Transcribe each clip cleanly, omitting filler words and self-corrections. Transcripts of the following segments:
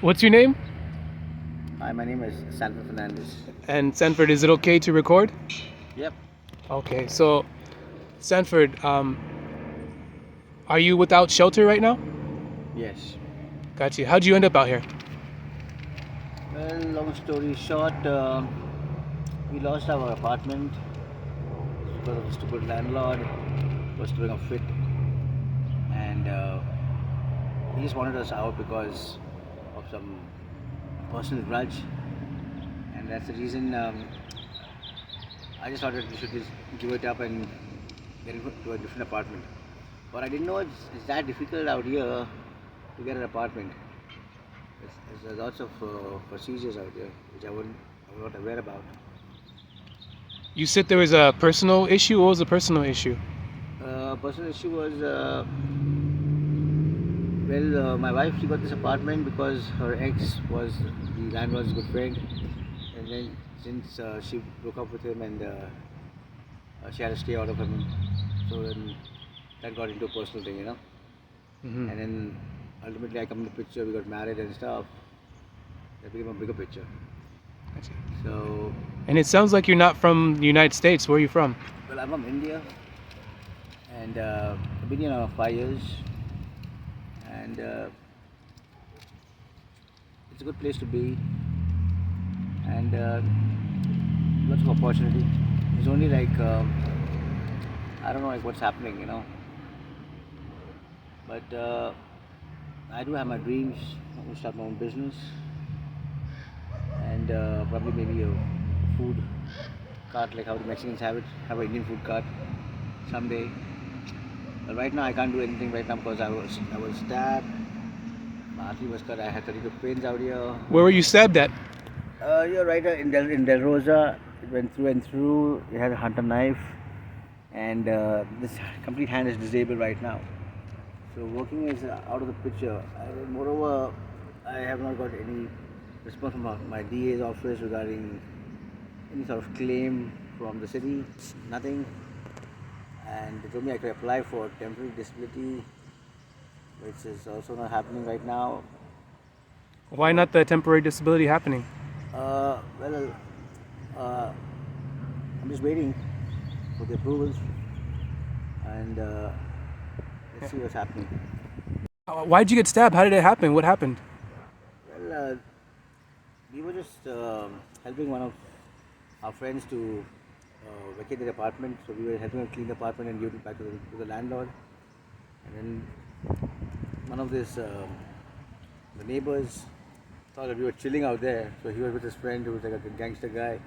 What's your name? Hi, my name is Sanford. And Sanford, is it okay to record? Yep. Okay, so Sanford, are you without shelter right now? Yes. Got you. How'd you end up out here? Well, long story short, we lost our apartment because of the stupid landlord was throwing a fit, and he just wanted us out because of some personal grudge, and that's the reason I just thought that we should just give it up and get into a different apartment. But I didn't know it's that difficult out here to get an apartment. There's lots of procedures out there which I was not aware about. You said there was a personal issue. What was the personal issue? Personal issue was my wife, she got this apartment because her ex was the landlord's good friend, and then since she broke up with him and she had to stay out of him, so then that got into a personal thing, Hmm. and then ultimately I come in the picture, we got married and stuff. That became a bigger picture. Gotcha. So, And it sounds like you're not from the United States. Where are you from? well, I'm from India, and I've been here now 5 years, and it's a good place to be, and lots of opportunity. It's only like I don't know like what's happening, but I do have my dreams. I want to start my own business, and probably maybe a food cart like how the Mexicans have an Indian food cart someday. But right now I can't do anything right now because I was stabbed. My artery was cut. I had 32 pins out here. Where were you stabbed at? You're right. In Del Rosa, it went through and through. It had a hunter knife, and this complete hand is disabled right now. So working is out of the picture. Moreover, I have not got any response from my DA's office regarding any sort of claim from the city. Nothing. And they told me I could apply for temporary disability, which is also not happening right now. Why not the temporary disability happening? Well, uh, I'm just waiting for the approvals, and let's see what's happening. Why'd you get stabbed? How did it happen? What happened? Well, we were just helping one of our friends to vacate their apartment, so we were helping her clean the apartment and give it back to the landlord. And then one of the neighbors thought that we were chilling out there, so he was with his friend who was like a gangster guy.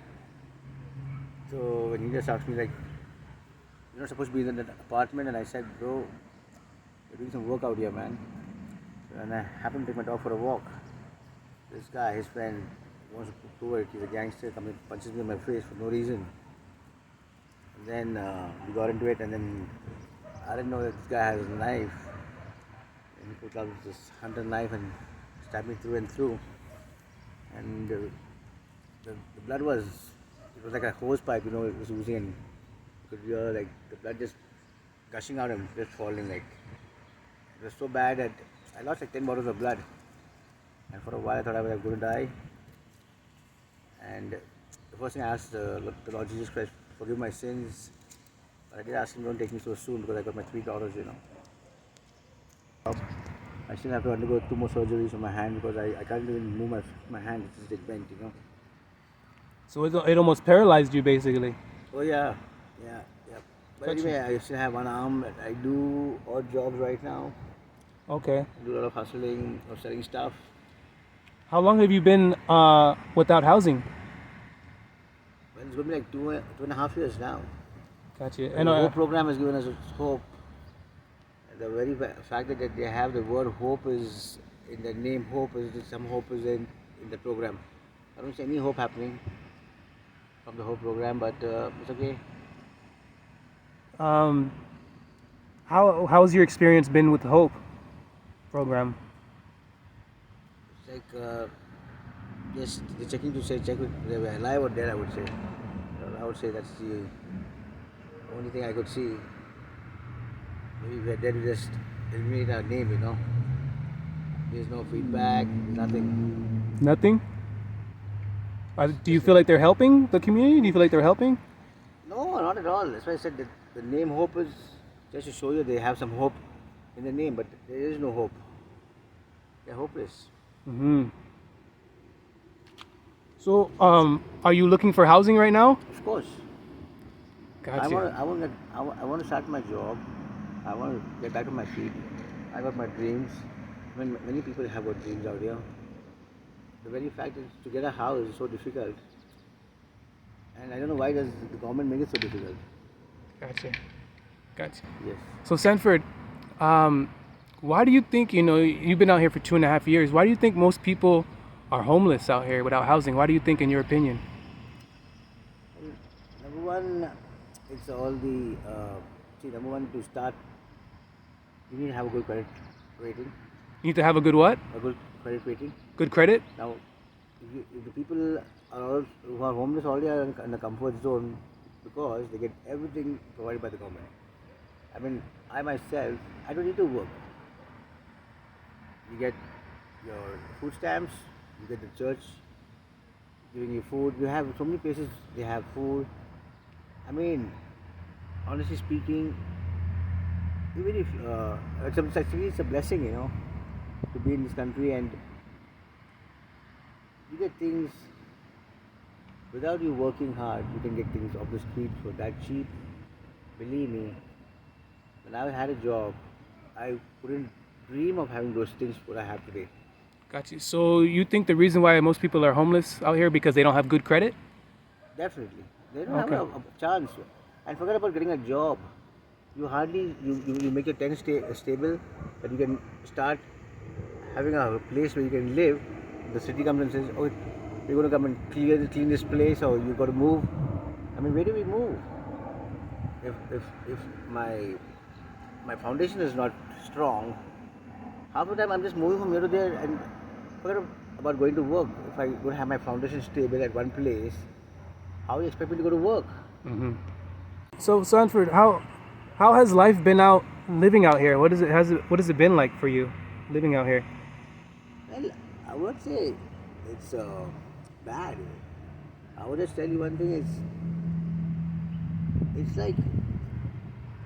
So when he just asked me like, "You're not supposed to be in that apartment," and I said, "Bro, we're doing some work out here, man." And I happened to take my dog for a walk. This guy, his friend, wants to prove it. He's a gangster, comes and punches me in my face for no reason. And then we got into it, and then I didn't know that this guy has a knife. And he put out this hunter knife and stabbed me through and through. And the blood it was like a hose pipe, it was oozing, and you could hear like the blood just gushing out and just falling. Like it was so bad that I lost like 10 bottles of blood. And for a while I thought I was going to die. And the first thing I asked the Lord Jesus Christ, forgive my sins. But I did ask him, don't take me so soon because I got my 3 daughters. I still have to undergo 2 more surgeries on my hand because I can't even move my hand, it's just bent. So it almost paralyzed you, basically. Oh yeah, yeah, yeah. But Gotcha. anyway, I still have one arm. I do odd jobs right now. Okay. I do a lot of hustling, of selling stuff. How long have you been without housing? Well, it's going to be like 2.5 years now. Gotcha. But And the whole program has given us hope. The very fact that they have the word hope is in the name hope, is that some hope is in the program. I don't see any hope happening from the whole program, but it's okay. um, how's your experience been with the Hope program? It's like just the checking to check if they were alive or dead, I would say. I would say that's the only thing I could see. Maybe if they're dead, we just eliminate our name. There's no feedback. There's nothing. Nothing? Do you Just feel like they're helping the community? Do you feel like they're helping? no, not at all. That's why I said that the name Hope is just to show you they have some hope in the name, but there is no hope. They're hopeless. Hmm. So, are you looking for housing right now? Of course. Gotcha. I want to start my job. I want to get back on my feet. I got my dreams. I mean, many people have got dreams out here. The very fact is to get a house is so difficult, and I don't know why does the government make it so difficult. Gotcha. Gotcha. Yes. So, Sanford, um, why do you think, you've been out here for 2.5 years, why do you think most people are homeless out here without housing? Why do you think, in your opinion? Well, number one, it's all the number one to start. You need to have a good credit rating. You need to have a good what? A good credit rating. Good credit? Now, if the people who are homeless already are in a comfort zone because they get everything provided by the government. I mean, I myself, I don't need to work. You get your food stamps, you get the church giving you food. You have so many places they have food. I mean, honestly speaking, even if it's a blessing, to be in this country and you get things without you working hard. You can get things off the street for that cheap. Believe me, when I had a job, I couldn't dream of having those things what I have today. Got you. So, you think the reason why most people are homeless out here because they don't have good credit? Definitely, they don't have Okay. a chance. And forget about getting a job. You hardly you make your tent stable, that you can start having a place where you can live. The city comes and says, "Oh, we're going to come and clean this place, or you got to move." I mean, where do we move? If my foundation is not strong, half the time I'm just moving from here to there and forget about going to work. If I don't have my foundation stable at one place, how do you expect me to go to work? Hmm. So, Sanford, how has life been living out here? What has it been like for you living out here? Well, I would say it's bad. I would just tell you one thing: it's like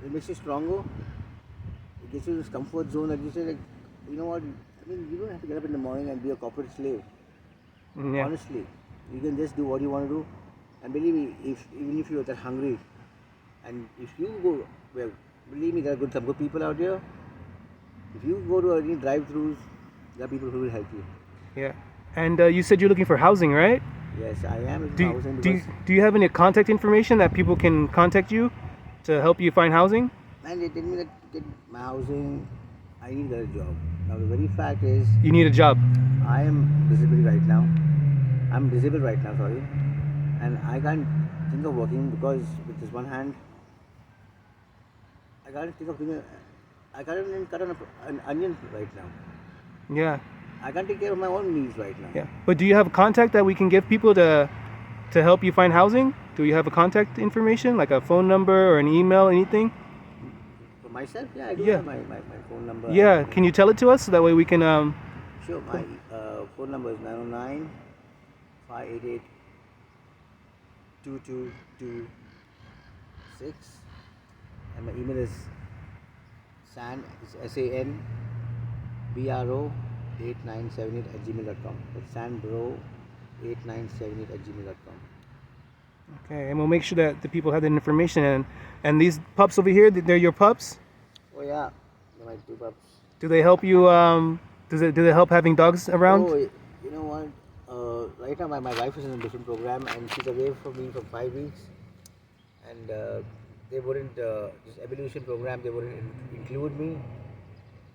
it makes you stronger. It gets you this comfort zone that you say, like, you know what? I mean, you don't have to get up in the morning and be a corporate slave. Yeah. Honestly, you can just do what you want to do. And believe me, even if you're that hungry, and if you go, well, believe me, there are some good people out here. If you go to any drive-throughs, there are people who will help you. Yeah. And you said you're looking for housing, right? Yes, I am in Do you, housing do because, you, do you have any contact information that people can contact you to help you find housing? man, they tell me that to get my housing, I need a job. Now, the very fact is, You need a job. I am disabled right now. I'm disabled right now, sorry. And I can't think of working because with this one hand, I can't think of doing I can't even cut an onion right now. Yeah. I can't take care of my own needs right now. Yeah. But do you have a contact that we can give people to help you find housing? Do you have a contact information, like a phone number or an email, anything? For myself, yeah, I do Yeah. have my phone number. Yeah. Can you tell it to us so that way we can Sure, my phone number is 909 588 2226, and my email is SANBRO 8978 @gmail.com. That's sanbro 8978 @gmail.com. Okay, and we'll make sure that the people have that information. And these pups over here, they're your pups. Oh yeah, they're my two pups. Do they help you? Do they help having dogs around? Oh, you know what? Right now my wife is in a different program and she's away from me for 5 weeks. And they wouldn't, this evolution program, they wouldn't include me.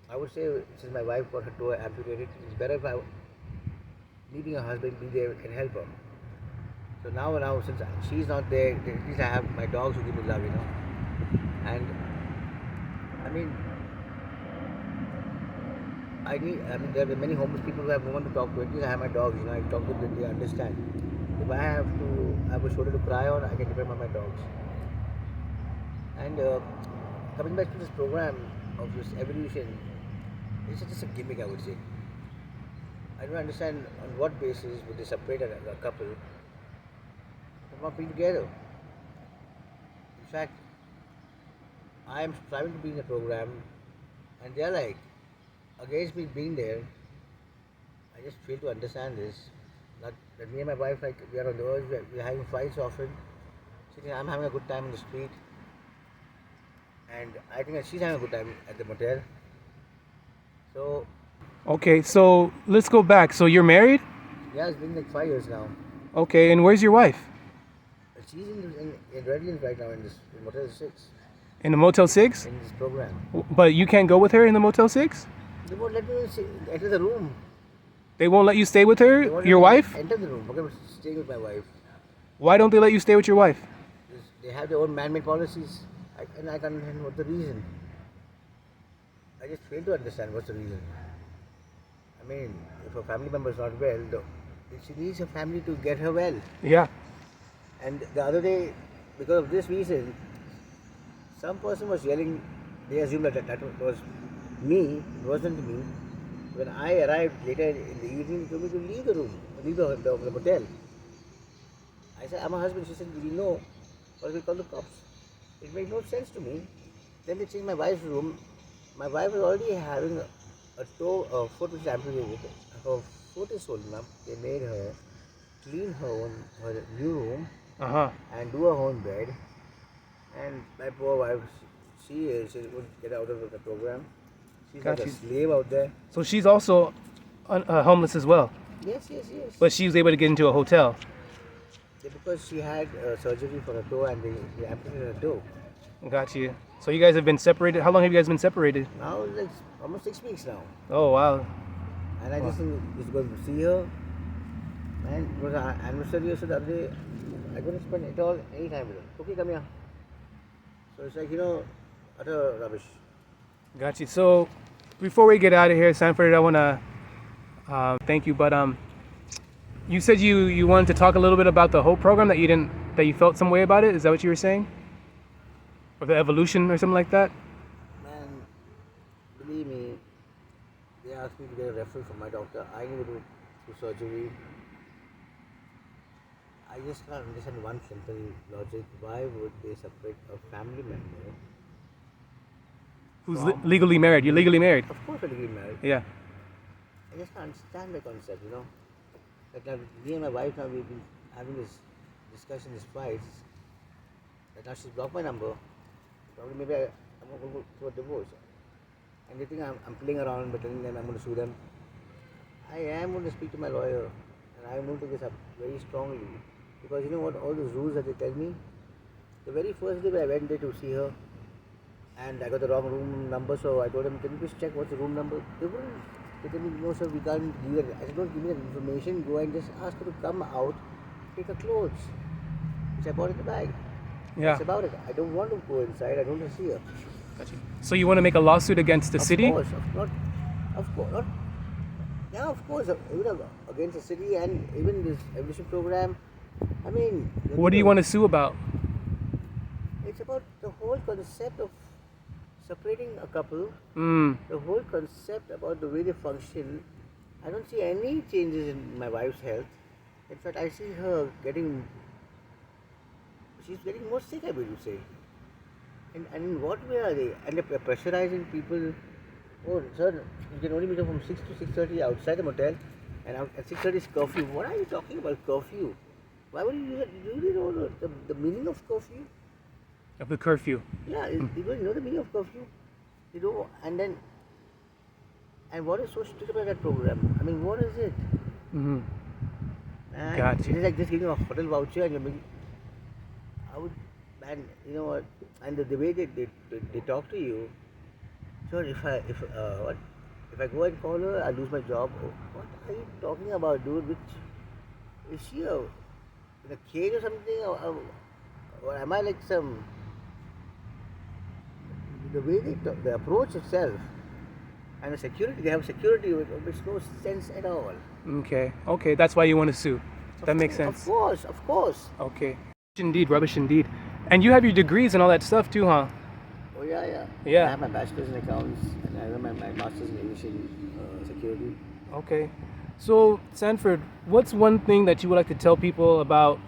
I would say since my wife got her toe amputated, it's better if me being a husband, be there and help her. So now since she's not there, at least I have my dogs who give me love, And I mean, there are many homeless people who have no one to talk to. At least I have my dogs, I talk to them, they understand. If I have a shoulder to cry on, I can depend on my dogs. And coming back to this program of this evolution, it's just a gimmick, I would say. don't understand on what basis would they separate a couple from not being together. In fact, I am striving to be in the program, and they're like against me being there. I just fail to understand this. That me and my wife, like, we are on the verge, we're having fights often. I'm having a good time in the street, and I think that she's having a good time at the motel. So, Okay, so let's go back. So you're married? yeah, it's been like 5 years now. Okay, and where's your wife? She's in Redlands right now in Motel 6, In the Motel 6? in this program. But you can't go with her in the Motel 6? They won't let me enter the room. They won't let you stay with They her? won't Your let me wife? enter the room. Okay, I'm staying with my wife. Why don't they let you stay with your wife? They have their own man-made policies, and I can't understand what's the reason. I just fail to understand what's the reason. I mean, if a family member is not well, she needs a family to get her well. Yeah. And the other day, because of this reason, some person was yelling. They assumed that was me. It wasn't me. When I arrived later in the evening, he told me to leave the room, leave the motel. I said, I'm a husband. She said, we know, or we call the cops. It made no sense to me. Then they changed my wife's room. My wife was already having a foot which is amputated. Her foot is swollen up. They made her clean her new room and do her own bed. And my poor wife, she wouldn't get out of the program. She's like a slave out there. So she's also homeless as well. Yes. But she was able to get into a hotel. Yeah, because she had surgery for her toe and they amputated her toe. Got you. So you guys have been separated. How long have you guys been separated? Now it's like almost 6 weeks now. Oh, wow. And I just going to see her. And it was our anniversary, so the other day I couldn't spend it all any time with her. Okay, come here. So it's like, utter rubbish. Got you. So before we get out of here, Sanford, I want to thank you. But you said you wanted to talk a little bit about the Hope program, that you felt some way about it. Is that what you were saying? Or the evolution or something like that? Man, believe me, they asked me to get a referral from my doctor. I need to do surgery. I just can't understand one simple logic. Why would they separate a family member Who's legally married? You're legally married? Of course, we're legally married. Yeah. I just can't understand the concept, Like now, me and my wife now we've been having this discussion, this fights. That now she's blocked my number. Probably maybe I'm going to go through a divorce. And they think I'm playing around by telling them I'm going to sue them. I am going to speak to my lawyer, and I'm going to take this up very strongly. Because you know what, all those rules that they tell me, the very first day when I went there to see her, and I got the wrong room number, so I told them, can you please check what's the room number? They wouldn't. They told me, no sir, we can't give that. I said, don't give me that information, go and just ask her to come out, take her clothes, which I bought in the bag. Yeah. That's about it. I don't want to go inside, I don't want to see her. Gotcha. So you want to make a lawsuit against the city? Of course. Yeah, of course, even against the city and even this evolution program. I mean... What do you want to sue about? It's about the whole concept of separating a couple, the whole concept about the way they function. I don't see any changes in my wife's health. In fact, I see her she's getting more sick, I will say. And in what way are they? And they're pressurizing people. Oh, sir, you can only meet her from 6 to 6:30 outside the motel, and at 6:30 is curfew. What are you talking about, curfew? Why would you use it? Do you know the meaning of curfew? Of the curfew? Yeah, people know the meaning of curfew. You know, and what is so strict about that program? I mean, what is it? Mm-hmm. And Gotcha. it is like just giving a hotel voucher and you're making... And you know what? And the way they talk to you. So if I go and call her, I lose my job. Oh, what are you talking about, dude? Is she in a cage or something? Or am I like some... The way the approach itself and the security, they have security, it makes no sense at all. Okay, that's why you want to sue. That makes sense. Of course. Okay. Indeed, rubbish indeed. And you have your degrees and all that stuff too, huh? Oh yeah. Yeah. I have my bachelor's in accounts and I have my master's in aviation security. Okay. So, Sanford, what's one thing that you would like to tell people about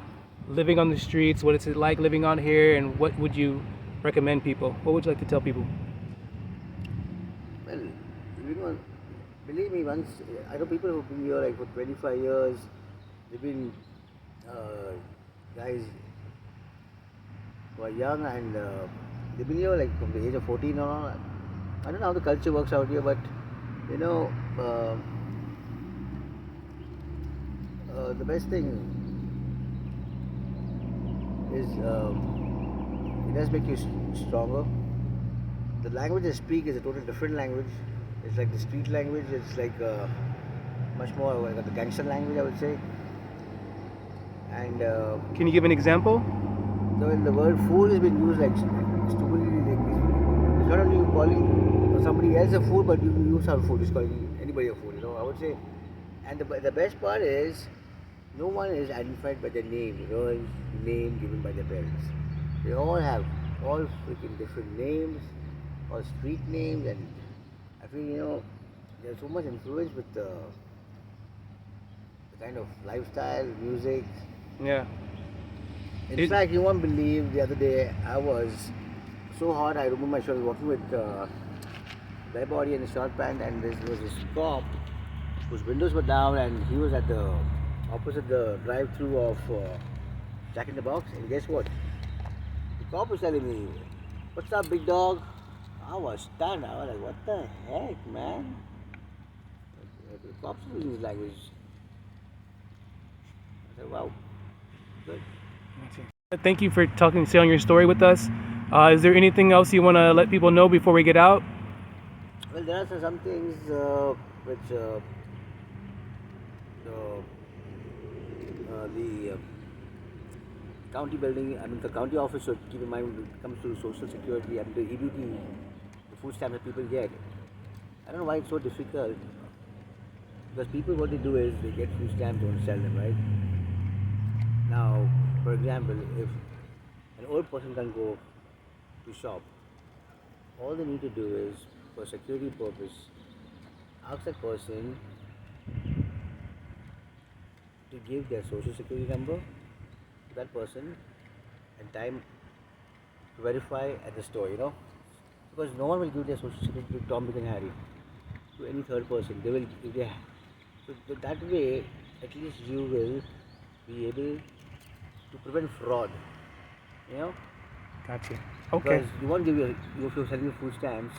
living on the streets? What is it like living on here, and what would you recommend people? What would you like to tell people? Well, you know, believe me, once I know people who've been here like for 25 years. They've been guys who are young and they've been here like from the age of 14 or all. I don't know how the culture works out here, but you know, the best thing is it does make you stronger. The language they speak is a totally different language. It's like the street language. It's like much more like the gangster language, I would say. And Can you give an example? so in the word fool has been used like stupidly. Like it's not only you calling somebody else a fool, but you yourself a fool. It's calling anybody a fool. You know, I would say. And the best part is, no one is identified by their name. You know, name given by their parents. They all have all freaking different names, all street names, and I feel there's so much influence with the kind of lifestyle, music. Yeah. In fact, you won't believe the other day I was so hot. I removed my shirt. I was walking with bare body and a short pant, and there was this cop whose windows were down, and he was at the opposite the drive-through of Jack in the Box. And guess what? The cop was telling me, "What's up, big dog?" I was stunned. I was like, "What the heck, man?" The cops were using his language. I said, "Wow, good." Thank you for sharing your story with us. Is there anything else you want to let people know before we get out? Well, there are some things which the county building, the county office should keep in mind when it comes to social security and the EBT, the food stamp that people get. I don't know why it's so difficult. Because people, what they do is they get food stamps and sell them, right? Now, for example, if an old person can go to shop, all they need to do is, for security purpose, ask that person to give their social security number to that person and time to verify at the store, because no one will give their social security to Tom, Dick and Harry, to any third person. They will, if they, so that way, at least you will be able to prevent fraud, Gotcha. Okay. because you won't give your, if you're selling food stamps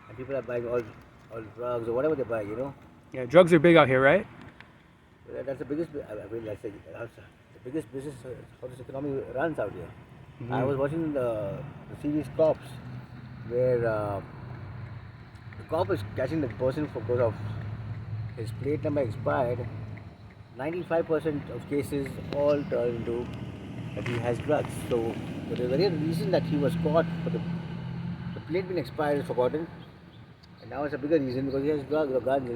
and people are buying all drugs or whatever they buy, Yeah, drugs are big out here, right? That's the biggest. I mean, that's the biggest business how this economy runs out here. Mm-hmm. I was watching the series Cops, where the cop is catching the person because of his plate number expired. 95% of cases all turn into that he has drugs. So the very reason that he was caught for the plate being expired is forgotten, and now it's a bigger reason because he has drugs or guns.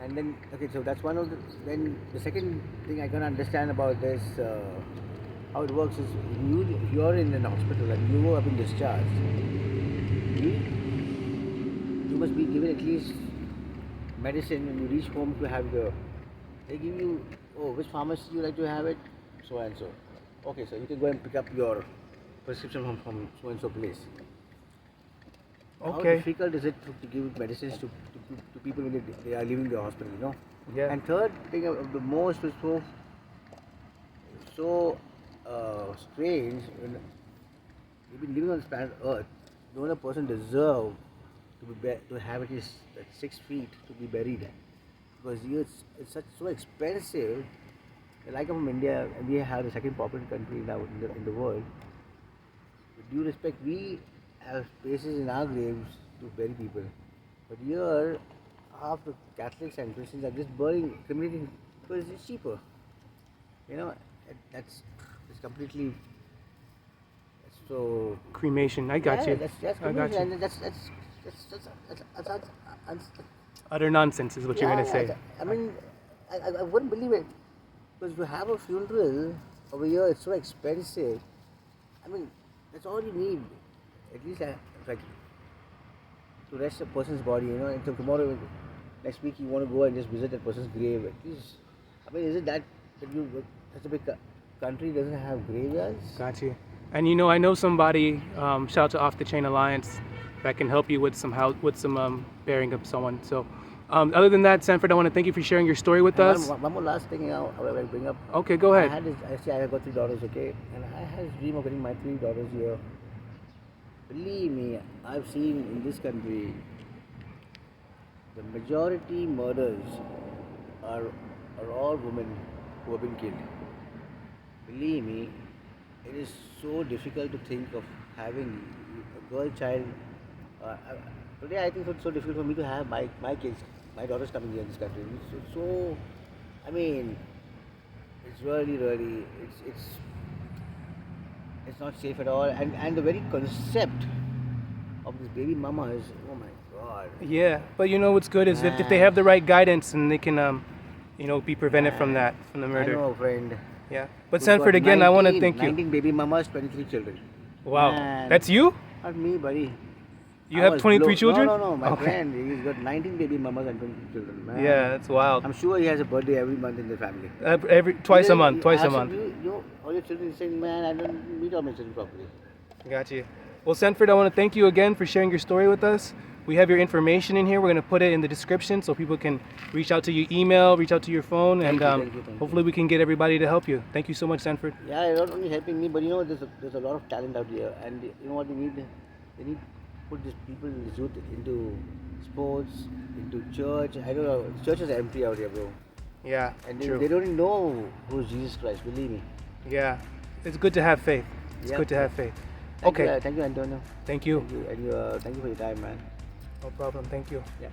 And then, okay, so that's one of the. Then the second thing I can understand about this, how it works is, if you're in an hospital and you have been discharged, you must be given at least medicine when you reach home to have they give you, which pharmacy you like to have it, so and so. Okay, so you can go and pick up your prescription from so and so place. How Okay. difficult is it to give medicines to people when they are leaving the hospital, Yeah. And third thing, the most is so strange. When we've been living on this planet Earth, no other person deserve to have at least 6 feet to be buried, because it's so expensive. Like I'm from India, and we have the second populous country now in the world. With due respect, we have spaces in our graves to bury people. But here, half the Catholics and Christians are just cremating because it's cheaper. That's completely so. Cremation. I got you. That's I got cremation, you. and that's Utter nonsense is what you're gonna say. I mean, I wouldn't believe it, because to have a funeral over here, it's so expensive. I mean, that's all you need. At least like to rest a person's body, and so tomorrow next week you want to go and just visit that person's grave. At least, I mean, is it that such a big country doesn't have graveyards? Got you. And I know somebody. Shout out to Off the Chain Alliance that can help you with some burying of someone. So, other than that, Sanford, I want to thank you for sharing your story with us. One more last thing I will bring up. Okay, go ahead. I have got 3 daughters, okay, and I had this dream of getting my 3 daughters here. Believe me, I've seen in this country the majority murders are all women who have been killed. Believe me, it is so difficult to think of having a girl child. Today I think it's so difficult for me to have my kids, my daughters coming here in this country. So I mean, it's really, it's not safe at all. And the very concept of this baby mama is, oh my God. Yeah, but what's good is if they have the right guidance, and they can, be prevented from the murder. I know, friend. Yeah. But Sanford, again, I want to thank you. 19 baby mamas, 23 children. Wow. Man. That's you? Not me, buddy. You have 23 children? No. My friend, he's got 19 baby mamas and 23 children. Man. Yeah, that's wild. I'm sure he has a birthday every month in the family. Twice a month. All your children saying, man, I don't meet all my children properly. Got you. Well, Sanford, I want to thank you again for sharing your story with us. We have your information in here. We're going to put it in the description so people can reach out to your email, reach out to your phone, and Thank you. hopefully we can get everybody to help you. Thank you so much, Sanford. Yeah, you're not only helping me, but there's a lot of talent out here, and you know what they need? They need to put these people, this youth, into sports, into church. I don't know. Churches are empty out here, bro. Yeah, And true. they don't even know who's Jesus Christ. Believe me. Yeah, it's good to have faith. It's good to have faith. Thank you, Antonio. Thank you. Thank you, and thank you for your time, man. No problem. Thank you. Yeah.